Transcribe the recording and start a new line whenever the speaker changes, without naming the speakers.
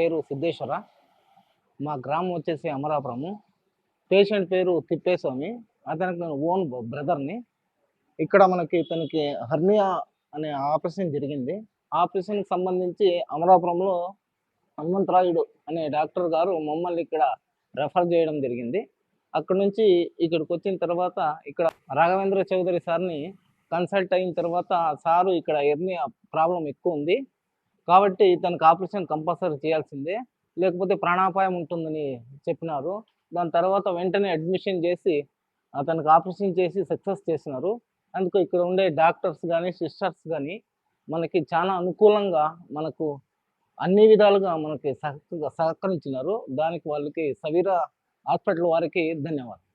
పేరు సిద్ధేశ్వర. మా గ్రామం వచ్చేసి అమరాపురము. పేషెంట్ పేరు తిప్పేస్వామి. అతనికి నేను ఓన్ బ్రదర్‌ని. ఇక్కడ మనకి ఇతనికి హెర్నియా అనే ఆపరేషన్ జరిగింది. ఆపరేషన్‌కి సంబంధించి అమలాపురంలో హనుమంతరాయుడు అనే డాక్టర్ గారు మమ్మల్ని ఇక్కడ రెఫర్ చేయడం జరిగింది. అక్కడి నుంచి ఇక్కడికొచ్చిన తర్వాత ఇక్కడ రాఘవేంద్ర చౌదరి సార్‌ని కన్సల్ట్ అయిన తర్వాత సారు ఇక్కడ హెర్నియా ప్రాబ్లమ్ ఎక్కువుంది. కాబట్టి తనకి ఆపరేషన్ కంపల్సరీ చేయాల్సిందే. లేకపోతే ప్రాణాపాయం ఉంటుందని చెప్పినారు. దాని తర్వాత వెంటనే అడ్మిషన్ చేసి అతనికి ఆపరేషన్ చేసి సక్సెస్ చేసినారు. అందుకు ఇక్కడ ఉండే డాక్టర్స్ గాని, సిస్టర్స్ గాని మనకి చాలా అనుకూలంగా మనకు అన్ని విధాలుగా మనకి సహకరించినారు. దానికి వాళ్ళకి సవీరా హాస్పిటల్ వారికి ధన్యవాదాలు.